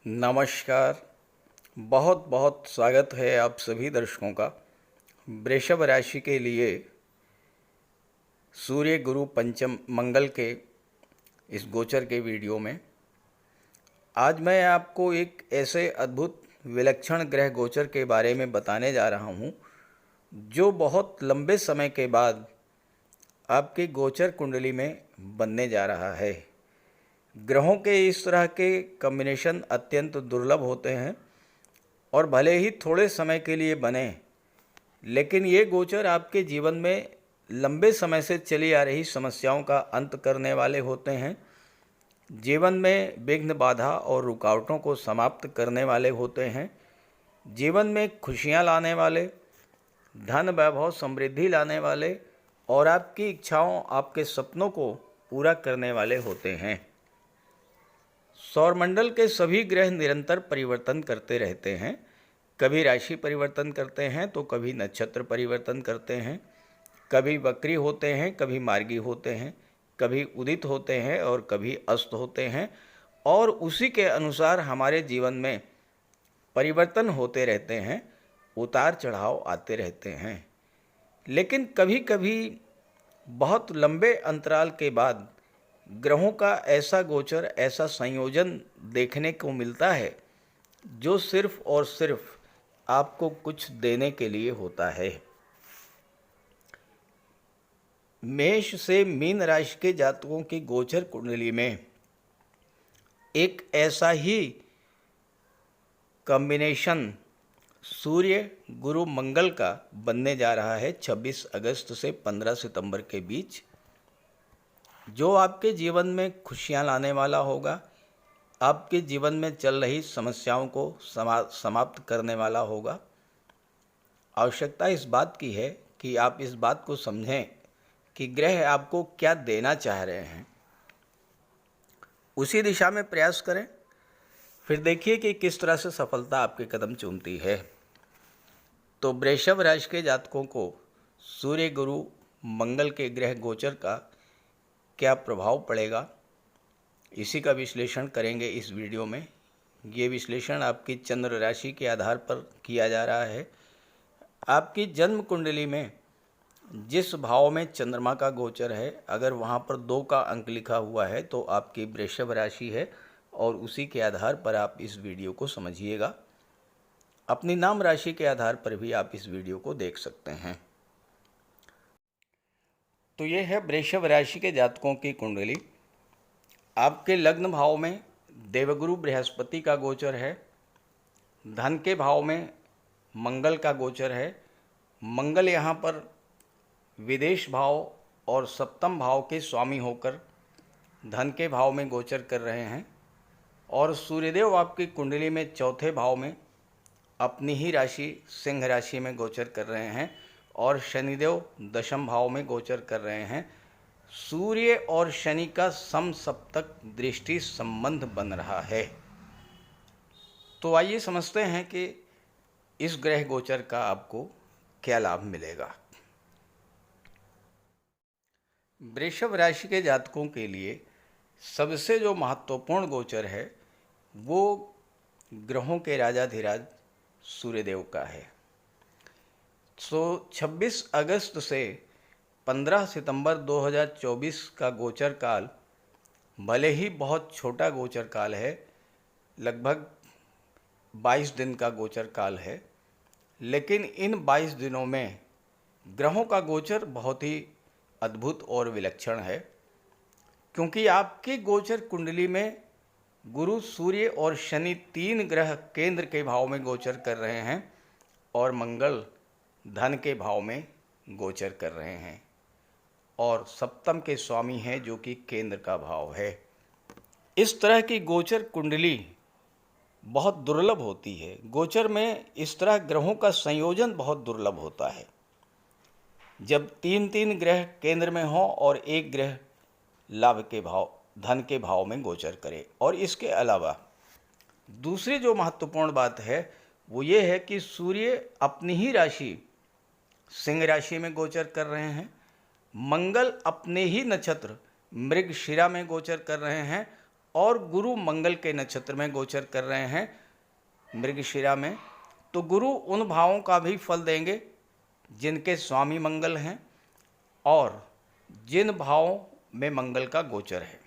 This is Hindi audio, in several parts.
नमस्कार। बहुत बहुत स्वागत है आप सभी दर्शकों का वृषभ राशि के लिए सूर्य गुरु पंचम मंगल के इस गोचर के वीडियो में। आज मैं आपको एक ऐसे अद्भुत विलक्षण ग्रह गोचर के बारे में बताने जा रहा हूँ जो बहुत लंबे समय के बाद आपकी गोचर कुंडली में बनने जा रहा है। ग्रहों के इस तरह के कॉम्बिनेशन अत्यंत दुर्लभ होते हैं और भले ही थोड़े समय के लिए बने, लेकिन ये गोचर आपके जीवन में लंबे समय से चली आ रही समस्याओं का अंत करने वाले होते हैं। जीवन में विघ्न बाधा और रुकावटों को समाप्त करने वाले होते हैं। जीवन में खुशियां लाने वाले, धन वैभव समृद्धि लाने वाले और आपकी इच्छाओं, आपके सपनों को पूरा करने वाले होते हैं। सौरमंडल के सभी ग्रह निरंतर परिवर्तन करते रहते हैं। कभी राशि परिवर्तन करते हैं तो कभी नक्षत्र परिवर्तन करते हैं, कभी वक्री होते हैं, कभी मार्गी होते हैं, कभी उदित होते हैं और कभी अस्त होते हैं। और उसी के अनुसार हमारे जीवन में परिवर्तन होते रहते हैं, उतार चढ़ाव आते रहते हैं। लेकिन कभी कभी बहुत लंबे अंतराल के बाद ग्रहों का ऐसा गोचर, ऐसा संयोजन देखने को मिलता है जो सिर्फ और सिर्फ आपको कुछ देने के लिए होता है। मेष से मीन राशि के जातकों की गोचर कुंडली में एक ऐसा ही कॉम्बिनेशन सूर्य गुरु मंगल का बनने जा रहा है 26 अगस्त से 15 सितंबर के बीच, जो आपके जीवन में खुशियां लाने वाला होगा, आपके जीवन में चल रही समस्याओं को समाप्त करने वाला होगा। आवश्यकता इस बात की है कि आप इस बात को समझें कि ग्रह आपको क्या देना चाह रहे हैं, उसी दिशा में प्रयास करें। फिर देखिए कि किस तरह से सफलता आपके कदम चूमती है। तो वृषभ राशि के जातकों को सूर्य गुरु मंगल के ग्रह गोचर का क्या प्रभाव पड़ेगा, इसी का विश्लेषण करेंगे इस वीडियो में। ये विश्लेषण आपकी चंद्र राशि के आधार पर किया जा रहा है। आपकी जन्म कुंडली में जिस भाव में चंद्रमा का गोचर है, अगर वहाँ पर 2 का अंक लिखा हुआ है तो आपकी वृषभ राशि है और उसी के आधार पर आप इस वीडियो को समझिएगा। अपनी नाम राशि के आधार पर भी आप इस वीडियो को देख सकते हैं। तो ये है वृषभ राशि के जातकों की कुंडली। आपके लग्न भाव में देवगुरु बृहस्पति का गोचर है, धन के भाव में मंगल का गोचर है। मंगल यहाँ पर विदेश भाव और सप्तम भाव के स्वामी होकर धन के भाव में गोचर कर रहे हैं। और सूर्यदेव आपकी कुंडली में चौथे भाव में अपनी ही राशि सिंह राशि में गोचर कर रहे हैं और शनिदेव दशम भाव में गोचर कर रहे हैं। सूर्य और शनि का समसप्तक दृष्टि संबंध बन रहा है। तो आइए समझते हैं कि इस ग्रह गोचर का आपको क्या लाभ मिलेगा। वृषभ राशि के जातकों के लिए सबसे जो महत्वपूर्ण गोचर है वो ग्रहों के राजाधिराज सूर्यदेव का है। 26 अगस्त से 15 सितंबर 2024 का गोचर काल भले ही बहुत छोटा गोचर काल है, लगभग 22 दिन का गोचर काल है, लेकिन इन 22 दिनों में ग्रहों का गोचर बहुत ही अद्भुत और विलक्षण है, क्योंकि आपकी गोचर कुंडली में गुरु, सूर्य और शनि 3 ग्रह केंद्र के भाव में गोचर कर रहे हैं और मंगल धन के भाव में गोचर कर रहे हैं और सप्तम के स्वामी हैं जो कि केंद्र का भाव है। इस तरह की गोचर कुंडली बहुत दुर्लभ होती है। गोचर में इस तरह ग्रहों का संयोजन बहुत दुर्लभ होता है, जब 3 ग्रह केंद्र में हों और एक ग्रह लाभ के भाव, धन के भाव में गोचर करे। और इसके अलावा दूसरी जो महत्वपूर्ण बात है वो ये है कि सूर्य अपनी ही राशि सिंह राशि में गोचर कर रहे हैं, मंगल अपने ही नक्षत्र मृगशिरा में गोचर कर रहे हैं और गुरु मंगल के नक्षत्र में गोचर कर रहे हैं मृगशिरा में, तो गुरु उन भावों का भी फल देंगे जिनके स्वामी मंगल हैं और जिन भावों में मंगल का गोचर है।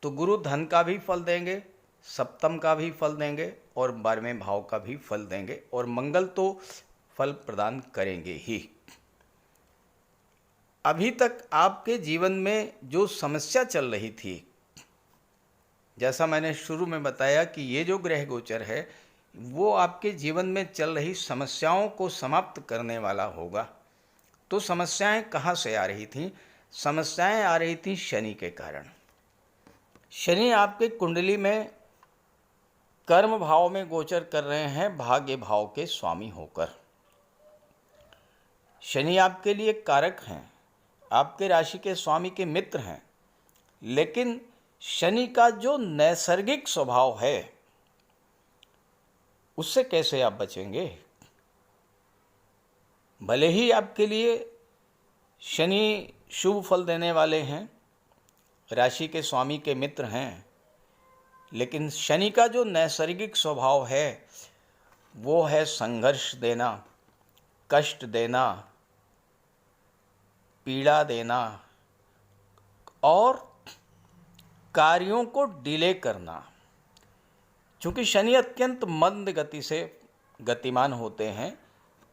तो गुरु धन का भी फल देंगे, सप्तम का भी फल देंगे और 12वें भाव का भी फल देंगे, और मंगल तो फल प्रदान करेंगे ही। अभी तक आपके जीवन में जो समस्या चल रही थी, जैसा मैंने शुरू में बताया कि ये जो ग्रह गोचर है वो आपके जीवन में चल रही समस्याओं को समाप्त करने वाला होगा। तो समस्याएं कहाँ से आ रही थीं? समस्याएं आ रही थीं शनि के कारण। शनि आपके कुंडली में कर्म भाव में गोचर कर रहे हैं, भाग्य भाव के स्वामी होकर। शनि आपके लिए कारक हैं, आपके राशि के स्वामी के मित्र हैं, लेकिन शनि का जो नैसर्गिक स्वभाव है उससे कैसे आप बचेंगे? भले ही आपके लिए शनि शुभ फल देने वाले हैं, राशि के स्वामी के मित्र हैं, लेकिन शनि का जो नैसर्गिक स्वभाव है वो है संघर्ष देना, कष्ट देना, पीड़ा देना और कार्यों को डिले करना। चूँकि शनि अत्यंत मंद गति से गतिमान होते हैं,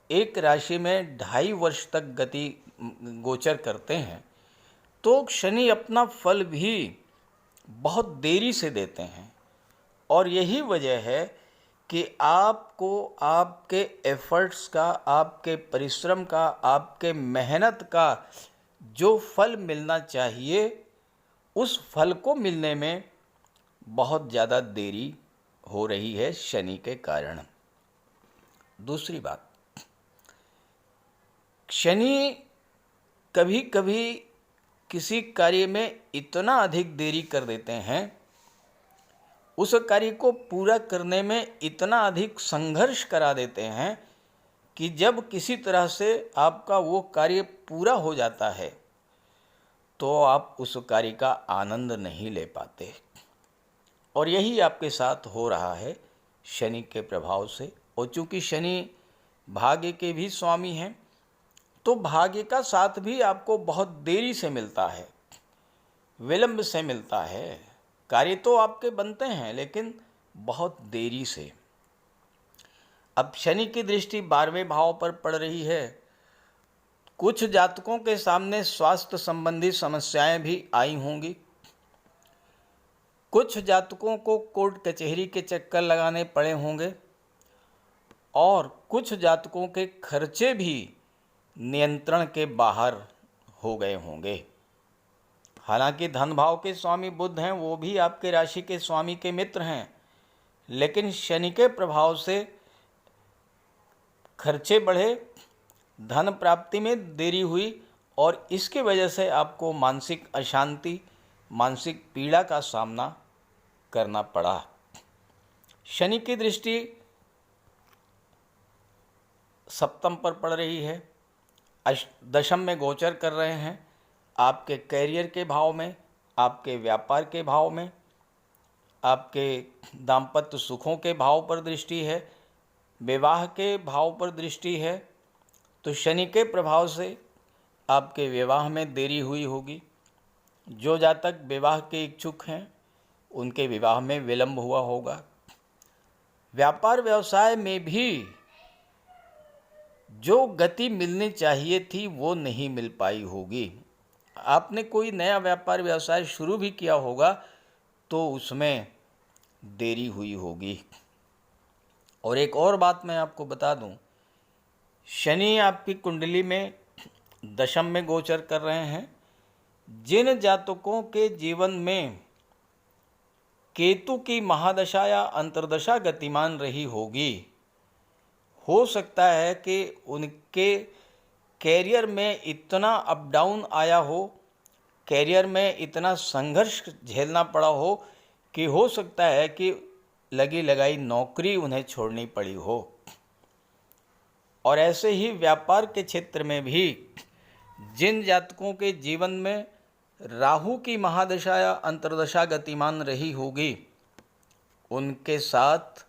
एक राशि में 2.5 वर्ष तक गति गोचर करते हैं, तो शनि अपना फल भी बहुत देरी से देते हैं। और यही वजह है कि आपको आपके एफर्ट्स का, आपके परिश्रम का, आपके मेहनत का जो फल मिलना चाहिए उस फल को मिलने में बहुत ज़्यादा देरी हो रही है शनि के कारण। दूसरी बात, शनि कभी कभी किसी कार्य में इतना अधिक देरी कर देते हैं, उस कार्य को पूरा करने में इतना अधिक संघर्ष करा देते हैं कि जब किसी तरह से आपका वो कार्य पूरा हो जाता है तो आप उस कार्य का आनंद नहीं ले पाते। और यही आपके साथ हो रहा है शनि के प्रभाव से। और चूँकि शनि भाग्य के भी स्वामी हैं, तो भाग्य का साथ भी आपको बहुत देरी से मिलता है, विलंब से मिलता है। कार्य तो आपके बनते हैं लेकिन बहुत देरी से। अब शनि की दृष्टि 12वें भाव पर पड़ रही है। कुछ जातकों के सामने स्वास्थ्य संबंधी समस्याएं भी आई होंगी, कुछ जातकों को कोर्ट कचहरी के चक्कर लगाने पड़े होंगे और कुछ जातकों के खर्चे भी नियंत्रण के बाहर हो गए होंगे। हालांकि धन भाव के स्वामी बुध हैं, वो भी आपके राशि के स्वामी के मित्र हैं, लेकिन शनि के प्रभाव से खर्चे बढ़े, धन प्राप्ति में देरी हुई और इसके वजह से आपको मानसिक अशांति, मानसिक पीड़ा का सामना करना पड़ा। शनि की दृष्टि सप्तम पर पड़ रही है, दशम में गोचर कर रहे हैं, आपके कैरियर के भाव में, आपके व्यापार के भाव में, आपके दाम्पत्य सुखों के भाव पर दृष्टि है, विवाह के भाव पर दृष्टि है। तो शनि के प्रभाव से आपके विवाह में देरी हुई होगी। जो जातक विवाह के इच्छुक हैं उनके विवाह में विलंब हुआ होगा। व्यापार व्यवसाय में भी जो गति मिलनी चाहिए थी वो नहीं मिल पाई होगी। आपने कोई नया व्यापार व्यवसाय शुरू भी किया होगा तो उसमें देरी हुई होगी। और एक और बात मैं आपको बता दूं, शनि आपकी कुंडली में दशम में गोचर कर रहे हैं। जिन जातकों के जीवन में केतु की महादशा या अंतर्दशा गतिमान रही होगी, हो सकता है कि उनके कैरियर में इतना अप डाउन आया हो, कैरियर में इतना संघर्ष झेलना पड़ा हो कि हो सकता है कि लगी लगाई नौकरी उन्हें छोड़नी पड़ी हो। और ऐसे ही व्यापार के क्षेत्र में भी जिन जातकों के जीवन में राहु की महादशा या अंतर्दशा गतिमान रही होगी, उनके साथ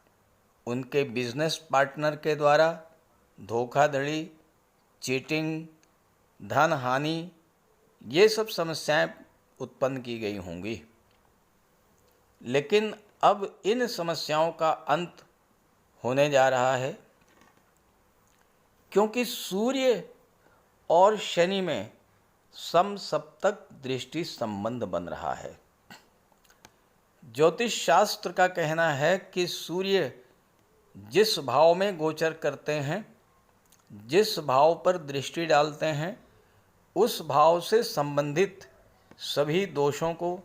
उनके बिजनेस पार्टनर के द्वारा धोखाधड़ी, चीटिंग, धन हानि, ये सब समस्याएं उत्पन्न की गई होंगी। लेकिन अब इन समस्याओं का अंत होने जा रहा है, क्योंकि सूर्य और शनि में समसप्तक दृष्टि संबंध बन रहा है। ज्योतिष शास्त्र का कहना है कि सूर्य जिस भाव में गोचर करते हैं, जिस भाव पर दृष्टि डालते हैं, उस भाव से संबंधित सभी दोषों को,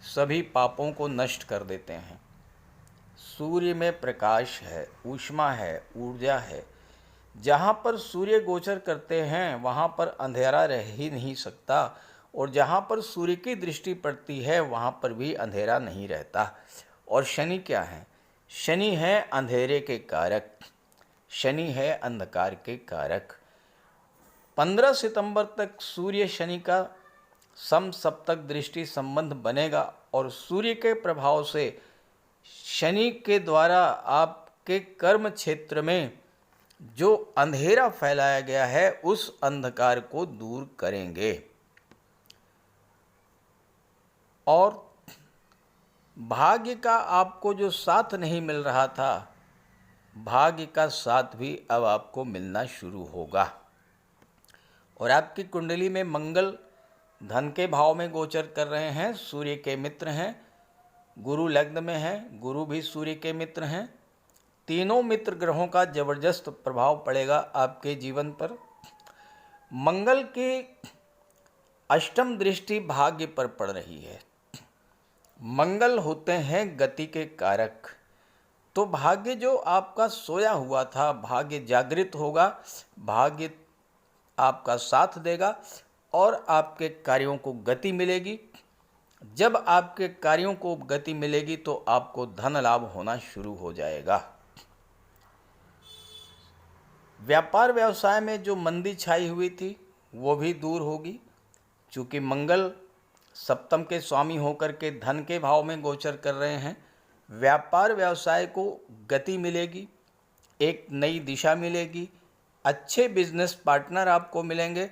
सभी पापों को नष्ट कर देते हैं। सूर्य में प्रकाश है, ऊष्मा है, ऊर्जा है। जहाँ पर सूर्य गोचर करते हैं वहाँ पर अंधेरा रह ही नहीं सकता, और जहाँ पर सूर्य की दृष्टि पड़ती है वहाँ पर भी अंधेरा नहीं रहता। और शनि क्या है? शनि है अंधेरे के कारक, शनि है अंधकार के कारक। 15 सितंबर तक सूर्य शनि का समसप्तक दृष्टि संबंध बनेगा, और सूर्य के प्रभाव से शनि के द्वारा आपके कर्म क्षेत्र में जो अंधेरा फैलाया गया है उस अंधकार को दूर करेंगे। और भाग्य का आपको जो साथ नहीं मिल रहा था, भाग्य का साथ भी अब आपको मिलना शुरू होगा। और आपकी कुंडली में मंगल धन के भाव में गोचर कर रहे हैं, सूर्य के मित्र हैं, गुरु लग्न में है, गुरु भी सूर्य के मित्र हैं। तीनों मित्र ग्रहों का जबरदस्त प्रभाव पड़ेगा आपके जीवन पर। मंगल की अष्टम दृष्टि भाग्य पर पड़ रही है। मंगल होते हैं गति के कारक, तो भाग्य जो आपका सोया हुआ था, भाग्य जागृत होगा, भाग्य आपका साथ देगा और आपके कार्यों को गति मिलेगी। जब आपके कार्यों को गति मिलेगी तो आपको धन लाभ होना शुरू हो जाएगा। व्यापार व्यवसाय में जो मंदी छाई हुई थी वो भी दूर होगी, चूँकि मंगल सप्तम के स्वामी होकर के धन के भाव में गोचर कर रहे हैं। व्यापार व्यवसाय को गति मिलेगी, एक नई दिशा मिलेगी, अच्छे बिजनेस पार्टनर आपको मिलेंगे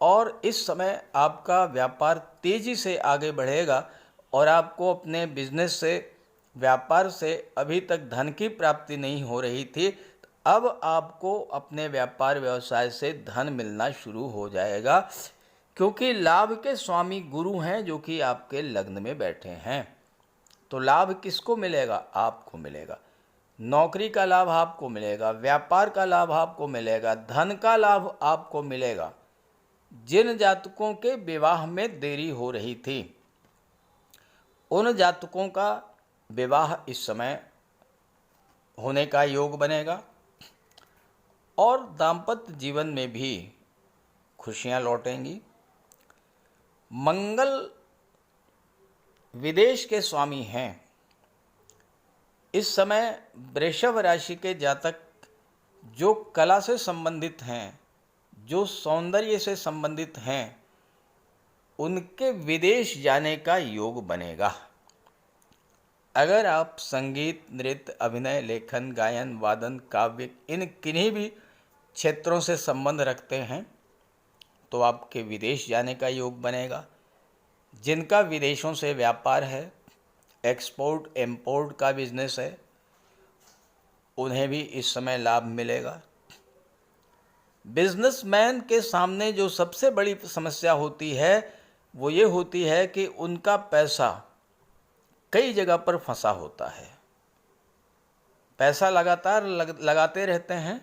और इस समय आपका व्यापार तेज़ी से आगे बढ़ेगा और आपको अपने बिजनेस से, व्यापार से अभी तक धन की प्राप्ति नहीं हो रही थी, अब आपको अपने व्यापार व्यवसाय से धन मिलना शुरू हो जाएगा, क्योंकि लाभ के स्वामी गुरु हैं जो कि आपके लग्न में बैठे हैं। तो लाभ किसको मिलेगा? आपको मिलेगा। नौकरी का लाभ आपको मिलेगा, व्यापार का लाभ आपको मिलेगा, धन का लाभ आपको मिलेगा। जिन जातकों के विवाह में देरी हो रही थी उन जातकों का विवाह इस समय होने का योग बनेगा और दाम्पत्य जीवन में भी खुशियां लौटेंगी। मंगल विदेश के स्वामी हैं। इस समय वृषभ राशि के जातक जो कला से संबंधित हैं, जो सौंदर्य से संबंधित हैं, उनके विदेश जाने का योग बनेगा। अगर आप संगीत, नृत्य, अभिनय, लेखन, गायन, वादन, काव्य, इन किन्हीं भी क्षेत्रों से संबंध रखते हैं तो आपके विदेश जाने का योग बनेगा। जिनका विदेशों से व्यापार है, एक्सपोर्ट इंपोर्ट का बिजनेस है, उन्हें भी इस समय लाभ मिलेगा। बिजनेसमैन के सामने जो सबसे बड़ी समस्या होती है वो ये होती है कि उनका पैसा कई जगह पर फंसा होता है। पैसा लगातार लगाते रहते हैं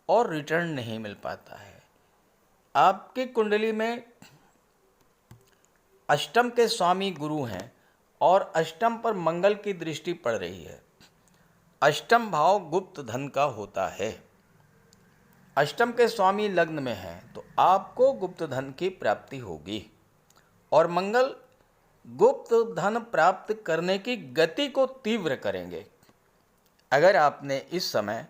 और रिटर्न नहीं मिल पाता है। आपकी कुंडली में अष्टम के स्वामी गुरु हैं और अष्टम पर मंगल की दृष्टि पड़ रही है। अष्टम भाव गुप्त धन का होता है। अष्टम के स्वामी लग्न में हैं तो आपको गुप्त धन की प्राप्ति होगी और मंगल गुप्त धन प्राप्त करने की गति को तीव्र करेंगे। अगर आपने इस समय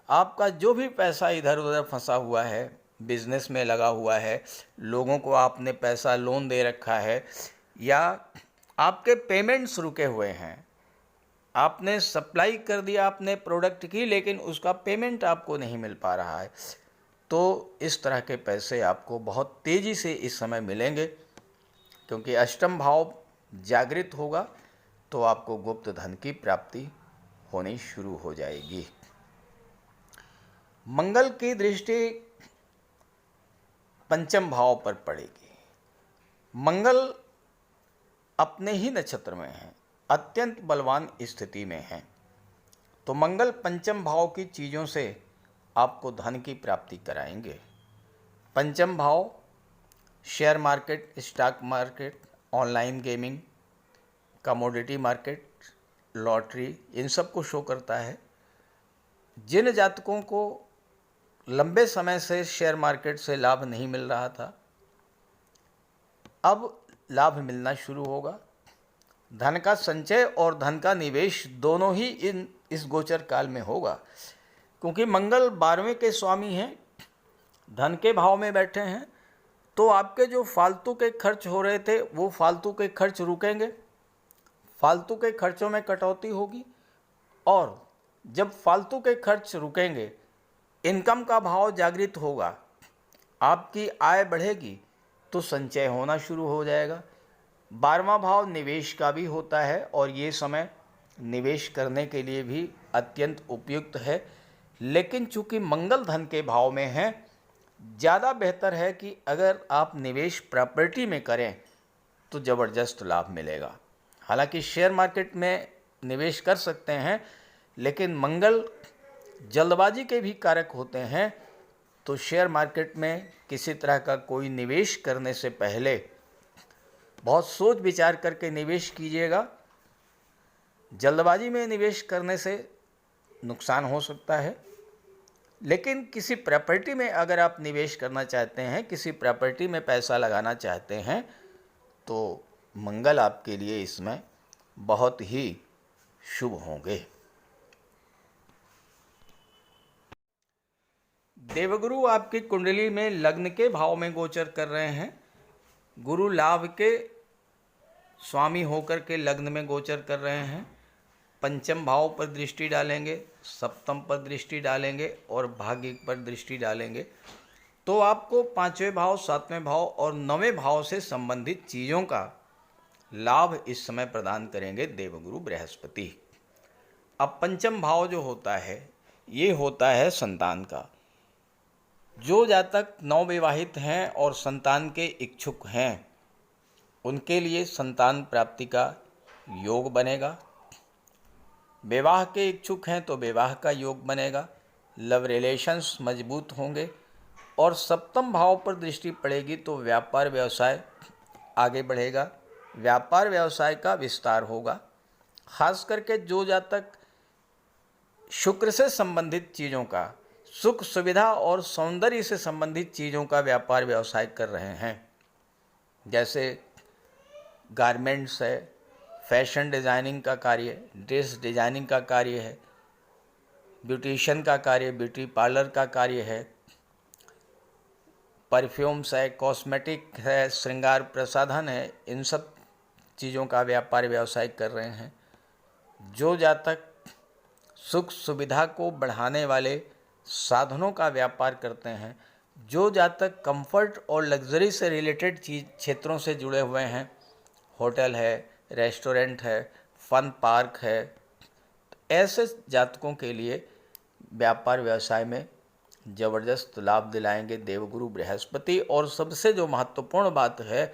आपका जो भी पैसा इधर उधर फंसा हुआ है, बिजनेस में लगा हुआ है, लोगों को आपने पैसा लोन दे रखा है, या आपके पेमेंट्स रुके हुए हैं, आपने सप्लाई कर दिया आपने प्रोडक्ट की लेकिन उसका पेमेंट आपको नहीं मिल पा रहा है, तो इस तरह के पैसे आपको बहुत तेज़ी से इस समय मिलेंगे, क्योंकि अष्टम भाव जागृत होगा तो आपको गुप्त धन की प्राप्ति होनी शुरू हो जाएगी। मंगल की दृष्टि पंचम भाव पर पड़ेगी। मंगल अपने ही नक्षत्र में है, अत्यंत बलवान स्थिति में है, तो मंगल पंचम भाव की चीज़ों से आपको धन की प्राप्ति कराएंगे। पंचम भाव share market, stock market, online gaming, commodity market, lottery, इन सब को शो करता है। जिन जातकों को लंबे समय से शेयर मार्केट से लाभ नहीं मिल रहा था, अब लाभ मिलना शुरू होगा। धन का संचय और धन का निवेश दोनों ही इस गोचर काल में होगा, क्योंकि मंगल 12वें के स्वामी हैं, धन के भाव में बैठे हैं, तो आपके जो फालतू के खर्च हो रहे थे वो फालतू के खर्च रुकेंगे, फालतू के खर्चों में कटौती होगी, और जब फालतू के खर्च रुकेंगे, इनकम का भाव जागृत होगा, आपकी आय बढ़ेगी तो संचय होना शुरू हो जाएगा। 12वां भाव निवेश का भी होता है और ये समय निवेश करने के लिए भी अत्यंत उपयुक्त है, लेकिन चूंकि मंगल धन के भाव में है, ज़्यादा बेहतर है कि अगर आप निवेश प्रॉपर्टी में करें तो ज़बरदस्त लाभ मिलेगा। हालांकि शेयर मार्केट में निवेश कर सकते हैं, लेकिन मंगल जल्दबाजी के भी कारक होते हैं, तो शेयर मार्केट में किसी तरह का कोई निवेश करने से पहले बहुत सोच विचार करके निवेश कीजिएगा। जल्दबाजी में निवेश करने से नुकसान हो सकता है, लेकिन किसी प्रॉपर्टी में अगर आप निवेश करना चाहते हैं, किसी प्रॉपर्टी में पैसा लगाना चाहते हैं, तो मंगल आपके लिए इसमें बहुत ही शुभ होंगे। देवगुरु आपकी कुंडली में लग्न के भाव में गोचर कर रहे हैं। गुरु लाभ के स्वामी होकर के लग्न में गोचर कर रहे हैं। पंचम भाव पर दृष्टि डालेंगे, सप्तम पर दृष्टि डालेंगे और भाग्य पर दृष्टि डालेंगे, तो आपको 5वें भाव, 7वें भाव और 9वें भाव से संबंधित चीज़ों का लाभ इस समय प्रदान करेंगे देवगुरु बृहस्पति। अब पंचम भाव जो होता है, ये होता है संतान का। जो जातक नवविवाहित हैं और संतान के इच्छुक हैं, उनके लिए संतान प्राप्ति का योग बनेगा। विवाह के इच्छुक हैं तो विवाह का योग बनेगा, लव रिलेशंस मजबूत होंगे, और सप्तम भाव पर दृष्टि पड़ेगी तो व्यापार व्यवसाय आगे बढ़ेगा, व्यापार व्यवसाय का विस्तार होगा। खास करके जो जातक शुक्र से संबंधित चीज़ों का, सुख सुविधा और सौंदर्य से संबंधित चीज़ों का व्यापार व्यवसाय कर रहे हैं, जैसे गारमेंट्स है, फैशन डिज़ाइनिंग का कार्य, ड्रेस डिज़ाइनिंग का कार्य है, ब्यूटिशियन का कार्य, ब्यूटी पार्लर का कार्य है, परफ्यूम्स है, कॉस्मेटिक है, श्रृंगार प्रसाधन है, इन सब चीज़ों का व्यापार व्यवसाय कर रहे हैं। जो जातक सुख सुविधा को बढ़ाने वाले साधनों का व्यापार करते हैं, जो जातक कंफर्ट और लग्जरी से रिलेटेड क्षेत्रों से जुड़े हुए हैं, होटल है, रेस्टोरेंट है, फन पार्क है, तो ऐसे जातकों के लिए व्यापार व्यवसाय में ज़बरदस्त लाभ दिलाएंगे देवगुरु बृहस्पति। और सबसे जो महत्वपूर्ण बात है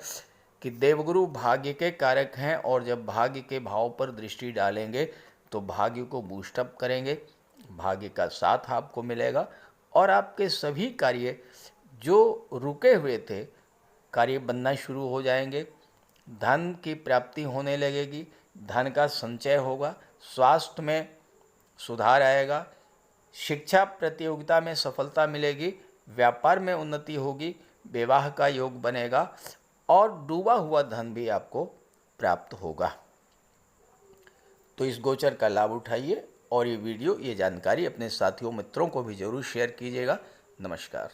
कि देवगुरु भाग्य के कारक हैं, और जब भाग्य के भाव पर दृष्टि डालेंगे तो भाग्य को बूस्टअप करेंगे, भाग्य का साथ आपको मिलेगा, और आपके सभी कार्य जो रुके हुए थे कार्य बनना शुरू हो जाएंगे। धन की प्राप्ति होने लगेगी, धन का संचय होगा, स्वास्थ्य में सुधार आएगा, शिक्षा प्रतियोगिता में सफलता मिलेगी, व्यापार में उन्नति होगी, विवाह का योग बनेगा, और डूबा हुआ धन भी आपको प्राप्त होगा। तो इस गोचर का लाभ उठाइए, और ये वीडियो, ये जानकारी अपने साथियों मित्रों को भी जरूर शेयर कीजिएगा। नमस्कार।